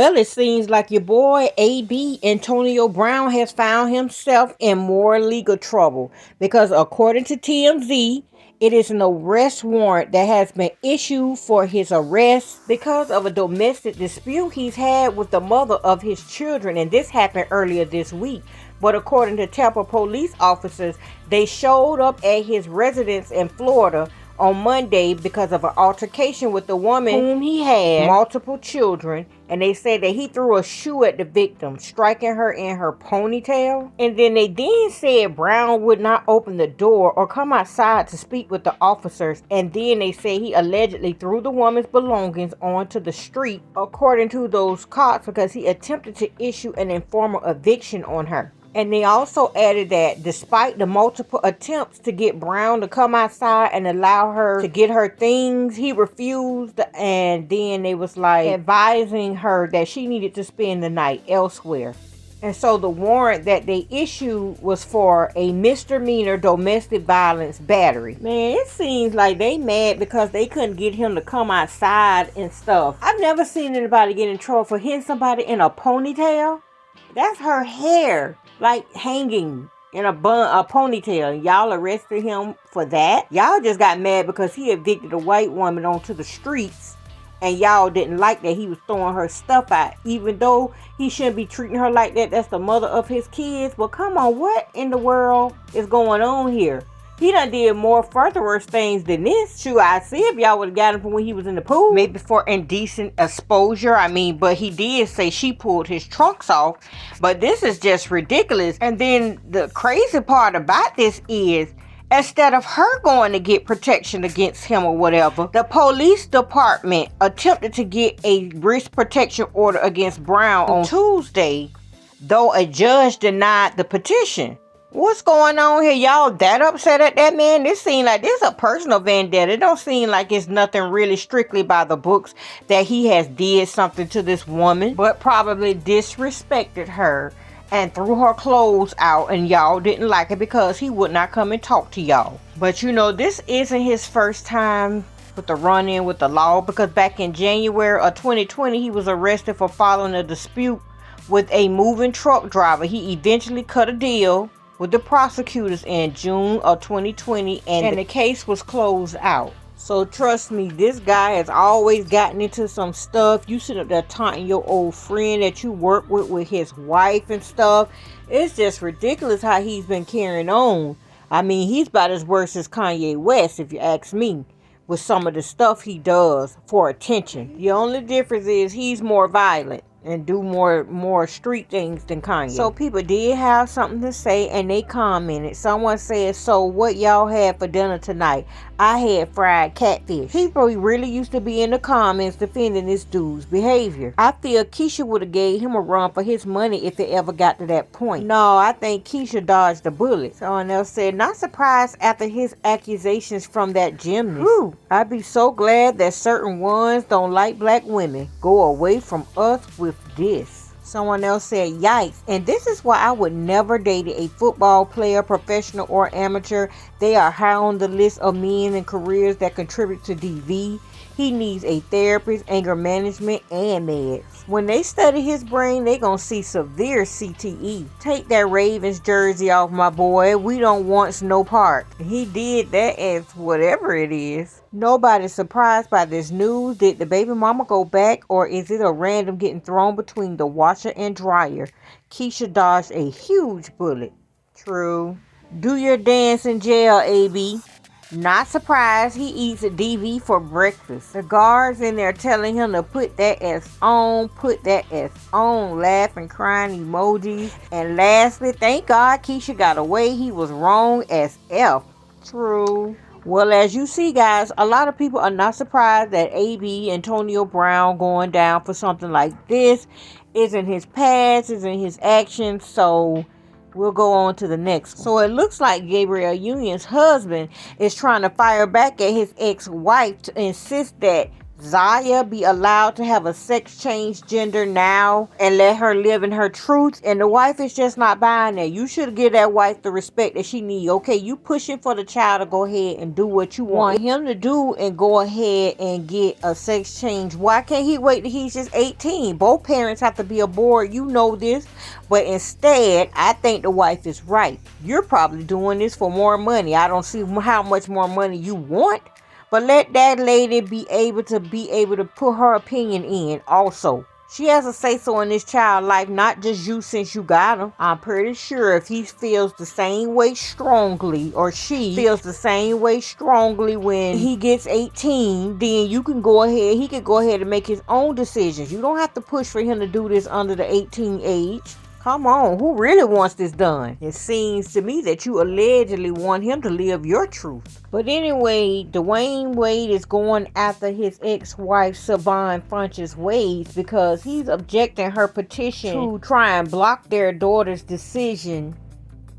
Well, it seems like your boy AB Antonio Brown has found himself in more legal trouble because according to TMZ, it is an arrest warrant that has been issued for his arrest because of a domestic dispute he's had with the mother of his children, and this happened earlier this week. But according to Tampa police officers, they showed up at his residence in Florida on Monday because of an altercation with the woman whom he had multiple children, and they said that he threw a shoe at the victim, striking her in her ponytail. And then they said Brown would not open the door or come outside to speak with the officers, and then they say he allegedly threw the woman's belongings onto the street, according to those cops, because he attempted to issue an informal eviction on her. And they also added that despite the multiple attempts to get Brown to come outside and allow her to get her things, he refused. And then they was like advising her that she needed to spend the night elsewhere. And so the warrant that they issued was for a misdemeanor domestic violence battery. Man, it seems like they mad because they couldn't get him to come outside and stuff. I've never seen anybody get in trouble for hitting somebody in a ponytail. That's her hair, like hanging in a ponytail. Y'all arrested him for that. Y'all just got mad because he evicted a white woman onto the streets, and y'all didn't like that he was throwing her stuff out, even though he shouldn't be treating her like that. That's the mother of his kids. Well, come on, what in the world is going on here? He done did more furtherance things than this. Shoot, I see if y'all would have got him from when he was in the pool. Maybe for indecent exposure. But he did say she pulled his trunks off. But this is just ridiculous. And then the crazy part about this is, instead of her going to get protection against him or whatever, the police department attempted to get a risk protection order against Brown on Tuesday, though a judge denied the petition. What's going on here? Y'all that upset at that, man? This seems like this a personal vendetta. It don't seem like it's nothing really strictly by the books that he has did something to this woman, but probably disrespected her and threw her clothes out, and y'all didn't like it because he would not come and talk to y'all. But you know, this isn't his first time with the run-in with the law, because back in January of 2020, he was arrested for following a dispute with a moving truck driver. He eventually cut a deal with the prosecutors in June of 2020, and the case was closed out. So trust me, this guy has always gotten into some stuff. You sit up there taunting your old friend that you work with his wife and stuff. It's just ridiculous how he's been carrying on. I mean, he's about as worse as Kanye West, if you ask me, with some of the stuff he does for attention. The only difference is he's more violent and do more street things than Kanye. So people did have something to say, and they commented. Someone said, "So what y'all had for dinner tonight?" "I had fried catfish." People really used to be in the comments defending this dude's behavior. I feel Keisha would have gave him a run for his money if it ever got to that point. No, I think Keisha dodged a bullet. Someone else said, "Not surprised after his accusations from that gymnast." Whew, I'd be so glad that certain ones don't like black women. Go away from us with this. Someone else said, "Yikes." And this is why I would never date a football player, professional or amateur. They are high on the list of men and careers that contribute to DV. He needs a therapist, anger management, and meds. When they study his brain, they gonna see severe CTE. Take that Ravens jersey off, my boy. We don't want no part. He did that as whatever it is. Nobody's surprised by this news. Did the baby mama go back, or is it a random getting thrown between the washer and dryer? Keisha dodged a huge bullet. True. Do your dance in jail, AB. Not surprised he eats a DV for breakfast. The guards in there telling him to put that as on, laughing, crying emojis. And lastly, thank God Keisha got away. He was wrong as F. True. Well, as you see, guys, a lot of people are not surprised that AB Antonio Brown going down for something like this. Isn't his past, isn't his actions, so we'll go on to the next one. So it looks like Gabrielle Union's husband is trying to fire back at his ex-wife to insist that Zaya be allowed to have a sex change gender now and let her live in her truth. And the wife is just not buying that. You should give that wife the respect that she need. Okay, you pushing for the child to go ahead and do what you want him to do and go ahead and get a sex change. Why can't he wait till he's just 18? Both parents have to be aboard. You know this. But instead, I think the wife is right. You're probably doing this for more money. I don't see how much more money you want. But let that lady be able to put her opinion in also. She has a say-so in this child's life, not just you since you got him. I'm pretty sure if he feels the same way strongly, or she feels the same way strongly when he gets 18, then he can go ahead and make his own decisions. You don't have to push for him to do this under the 18 age. Come on, who really wants this done? It seems to me that you allegedly want him to live your truth. But anyway, Dwyane Wade is going after his ex-wife, Savon Funches Wade, because he's objecting her petition to try and block their daughter's decision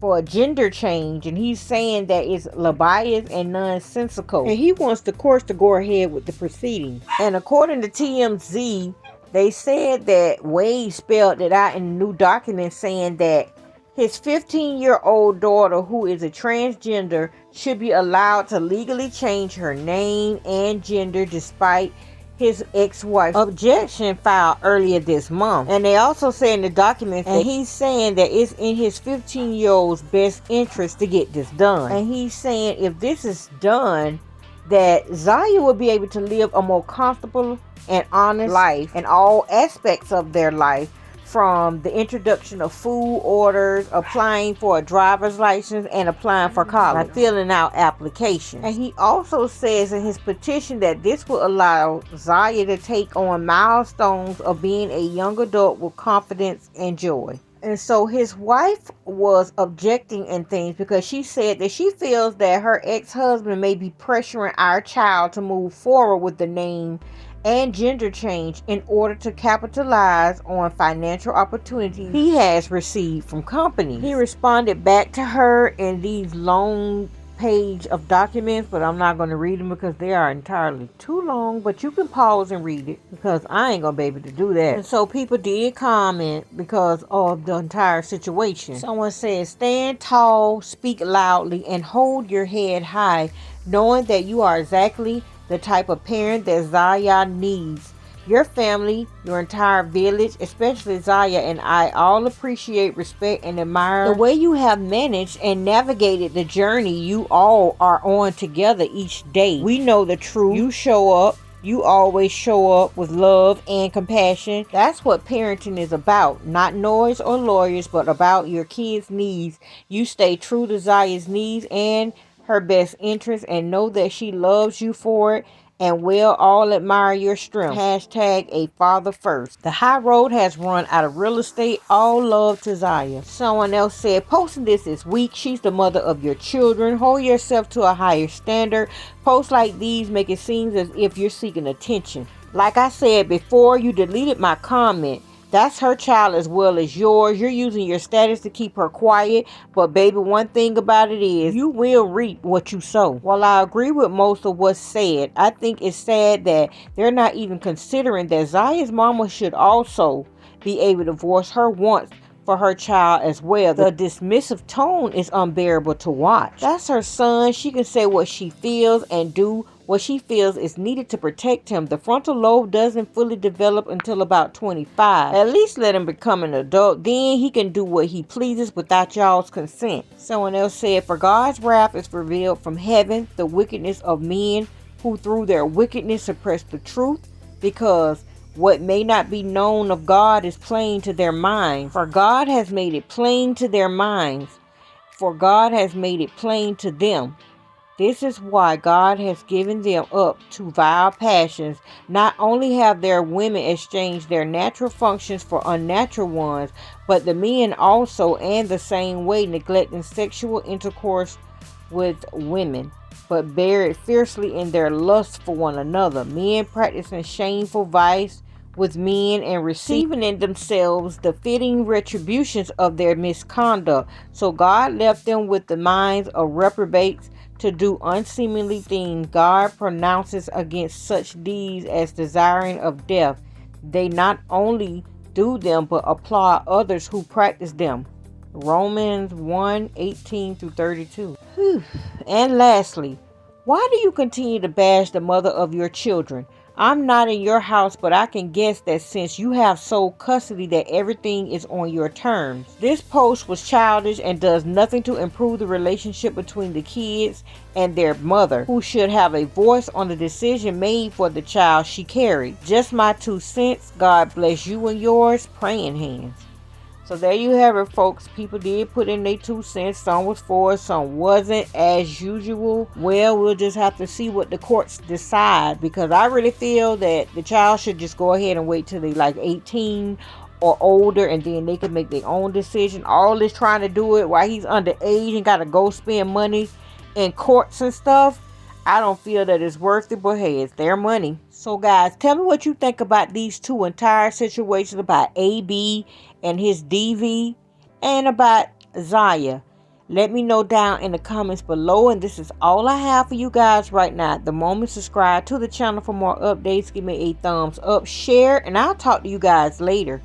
for a gender change, and he's saying that it's laborious and nonsensical. And he wants the courts to go ahead with the proceedings. And according to TMZ, they said that Wade spelled it out in a new document saying that his 15-year-old daughter, who is a transgender, should be allowed to legally change her name and gender despite his ex-wife's objection filed earlier this month. And they also say in the document that he's saying that it's in his 15-year-old's best interest to get this done. And he's saying if this is done, that Zaya will be able to live a more comfortable and honest life in all aspects of their life, from the introduction of food orders, applying for a driver's license, and applying for college, filling out applications. And he also says in his petition that this will allow Zaya to take on milestones of being a young adult with confidence and joy. And so his wife was objecting and things because she said that she feels that her ex-husband may be pressuring our child to move forward with the name and gender change in order to capitalize on financial opportunities he has received from companies. He responded back to her in these long page of documents, but I'm not going to read them because they are entirely too long, but you can pause and read it because I ain't going to be able to do that. And so people did comment because of the entire situation. Someone says, stand tall, speak loudly, and hold your head high, knowing that you are exactly the type of parent that Zaya needs. Your family, your entire village, especially Zaya and I, all appreciate, respect, and admire the way you have managed and navigated the journey you all are on together each day. We know the truth. You show up. You always show up with love and compassion. That's what parenting is about. Not noise or lawyers, but about your kids' needs. You stay true to Zaya's needs and her best interest, and know that she loves you for it, and we'll all admire your strength. Hashtag a father first. The high road has run out of real estate. All love to Zaya. Someone else said, posting this is weak. She's the mother of your children. Hold yourself to a higher standard. Posts like these make it seem as if you're seeking attention. Like I said before, you deleted my comment. That's her child as well as yours. You're using your status to keep her quiet. But baby, one thing about it is you will reap what you sow. While I agree with most of what's said, I think it's sad that they're not even considering that Zaya's mama should also be able to voice her wants for her child as well. The dismissive tone is unbearable to watch. That's her son. She can say what she feels and do what she feels is needed to protect him. The frontal lobe doesn't fully develop until about 25. At least let him become an adult. Then he can do what he pleases without y'all's consent. Someone else said, for God's wrath is revealed from heaven, the wickedness of men who through their wickedness suppress the truth, because what may not be known of God is plain to their minds. For God has made it plain to their minds. For God has made it plain to them. This is why God has given them up to vile passions. Not only have their women exchanged their natural functions for unnatural ones, but the men also, and the same way, neglecting sexual intercourse with women, but bear it fiercely in their lust for one another. Men practicing shameful vice with men and receiving in themselves the fitting retributions of their misconduct. So God left them with the minds of reprobates to do unseemly things. God pronounces against such deeds as desiring of death. They not only do them, but apply others who practice them. Romans 1:18-32. Whew. And lastly, why do you continue to bash the mother of your children? I'm not in your house, but I can guess that since you have sole custody that everything is on your terms. This post was childish and does nothing to improve the relationship between the kids and their mother, who should have a voice on the decision made for the child she carried. Just my 2 cents. God bless you and yours. Praying hands. So there you have it, folks. People did put in their 2 cents. Some was for, some wasn't, as usual. Well, we'll just have to see what the courts decide, because I really feel that the child should just go ahead and wait till they like 18 or older, and then they can make their own decision. All this trying to do it while he's underage and got to go spend money in courts and stuff, I don't feel that it's worth it, but hey, it's their money. So guys, tell me what you think about these two entire situations, about AB and his DV, and about Zaya. Let me know down in the comments below, and this is all I have for you guys right now at the moment. Subscribe to the channel for more updates. Give me a thumbs up, share, and I'll talk to you guys later.